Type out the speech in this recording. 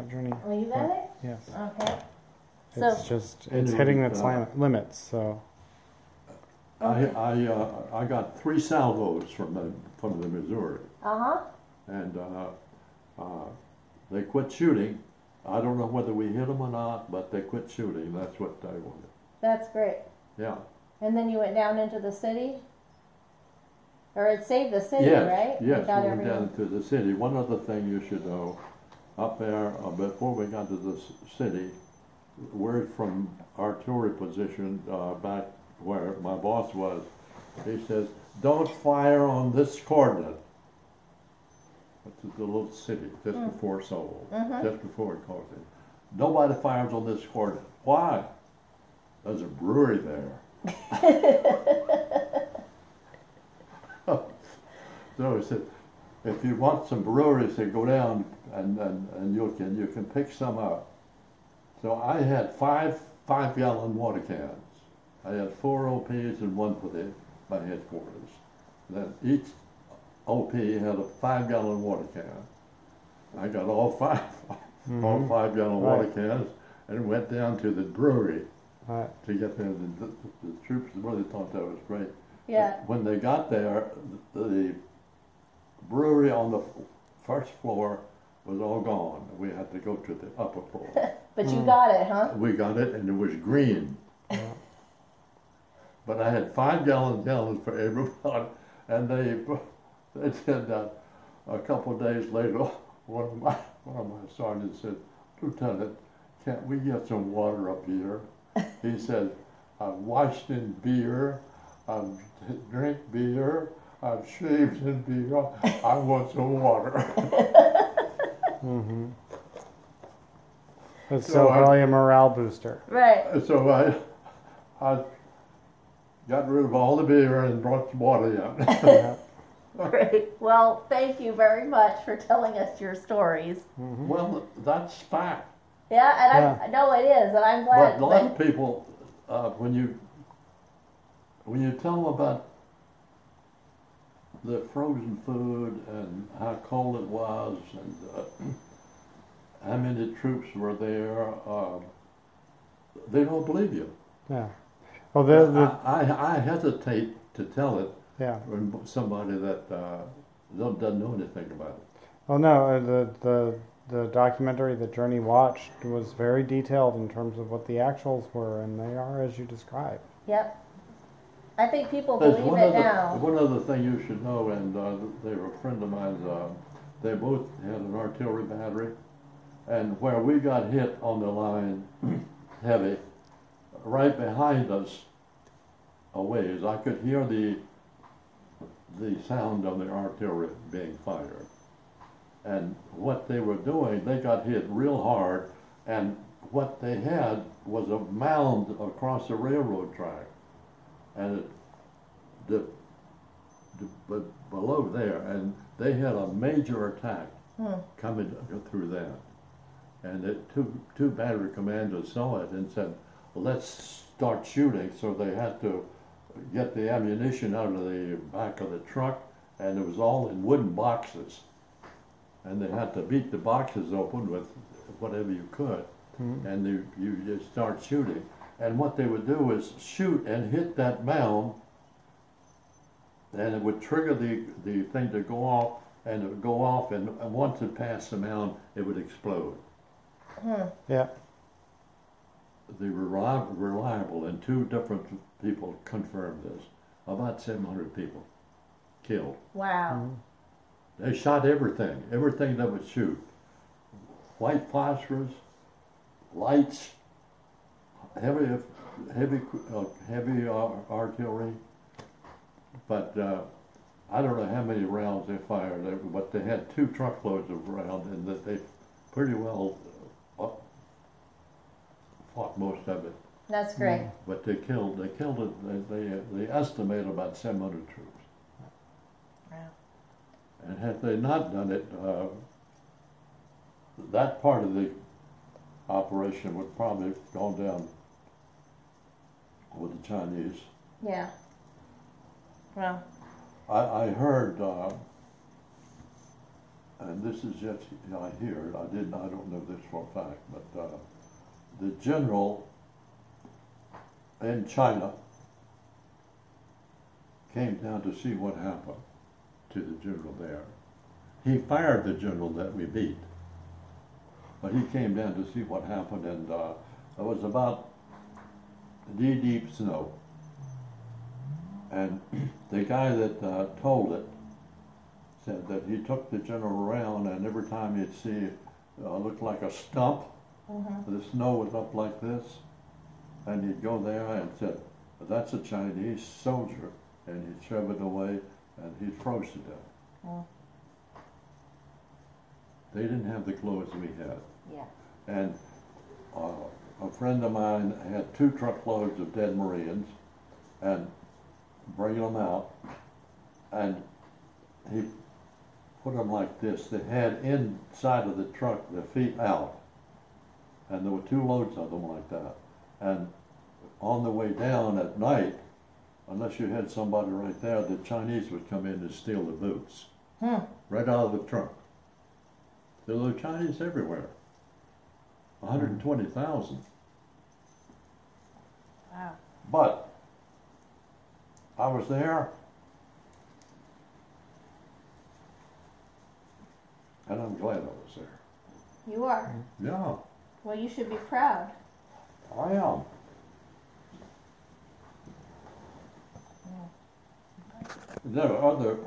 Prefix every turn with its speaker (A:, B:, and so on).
A: journey.
B: Oh, you got it?
A: Yes.
B: Okay.
A: It's hitting its limits. So.
B: Okay.
C: I got 3 salvos from the Missouri, and they quit shooting. I don't know whether we hit them or not, but they quit shooting. That's what I wanted.
B: That's great.
C: Yeah.
B: And then you went down into the city? Or it saved the city,
C: Yes,
B: right?
C: yes, we went down to the city. One other thing you should know, up there, before we got to the city, word from artillery position back where my boss was, he says, don't fire on this coordinate. Which is the little city, just before Seoul, just before it calls it. Nobody fires on this coordinate. Why? There's a brewery there. So he said, if you want some breweries, say go down and you can pick some up. So I had 5-gallon water cans. I had 4 OPs and 1 for my headquarters. Then each OP had a 5-gallon water can. I got all 5-gallon water cans and went down to the brewery to get there. The troops really thought that was great.
B: Yeah.
C: But when they got there, the brewery on the first floor was all gone. We had to go to the upper floor.
B: But you got it, huh?
C: We got it, and it was green. But I had 5-gallons for everyone, and they said that a couple of days later, one of my sergeants said, Lieutenant, can't we get some water up here? He said, I've washed in beer, I've drank beer, I've shaved in beer, I want some water.
A: It's so probably a morale booster.
B: Right.
C: So I got rid of all the beer and brought some water in.
B: Great. Well, thank you very much for telling us your stories.
C: Well, that's fact.
B: Yeah, and I know it is, and I'm glad.
C: But a lot of people, when you tell them about the frozen food and how cold it was and how many troops were there, they don't believe you.
A: Yeah. Well,
C: I hesitate to tell it.
A: Yeah.
C: When somebody that doesn't know anything about it.
A: Well, no, the documentary that Journey watched was very detailed in terms of what the actuals were, and they are as you described.
B: Yep. I think people believe it now.
C: One other thing you should know, and they were a friend of mine, they both had an artillery battery, and where we got hit on the line, heavy, right behind us a ways, I could hear the sound of the artillery being fired. And what they were doing, they got hit real hard, and what they had was a mound across the railroad track. And below there, and they had a major attack coming through that. And two battery commanders saw it and said, well, let's start shooting. So they had to get the ammunition out of the back of the truck, and it was all in wooden boxes. And they had to beat the boxes open with whatever you could, and you just start shooting. And what they would do is shoot and hit that mound, and it would trigger the thing to go off, and it would go off, and once it passed the mound, it would explode.
A: Yeah.
C: They were reliable, and 2 different people confirmed this. About 700 people killed.
B: Wow.
C: They shot everything that would shoot. White phosphorus, lights, heavy artillery, but I don't know how many rounds they fired, but they had 2 truckloads of rounds, and that they pretty well fought most of it.
B: That's great.
C: But they killed it. They estimate about 700 troops.
B: Wow.
C: And had they not done it, that part of the operation would probably have gone down with the Chinese.
B: Yeah. Well.
C: I heard and this is just, I hear, I don't know this for a fact, but the general in China came down to see what happened to the general there. He fired the general that we beat, but he came down to see what happened, and it was about knee-deep snow. And the guy that told it said that he took the general around, and every time he'd see looked like a stump, the snow was up like this, and he'd go there and said, "That's a Chinese soldier," and he'd shove it away, and he'd froze to death.
B: Mm.
C: They didn't have the clothes we had.
B: Yeah.
C: And a friend of mine had 2 truckloads of dead Marines, and bringing them out, and he put them like this, the head inside of the truck, the feet out, and there were 2 loads of them like that. And on the way down at night, unless you had somebody right there, the Chinese would come in and steal the boots, right out of the trunk. There were Chinese everywhere, 120,000.
B: Wow.
C: But I was there, and I'm glad I was there.
B: You are.
C: Yeah,
B: Well, you should be proud.
C: I am. There are other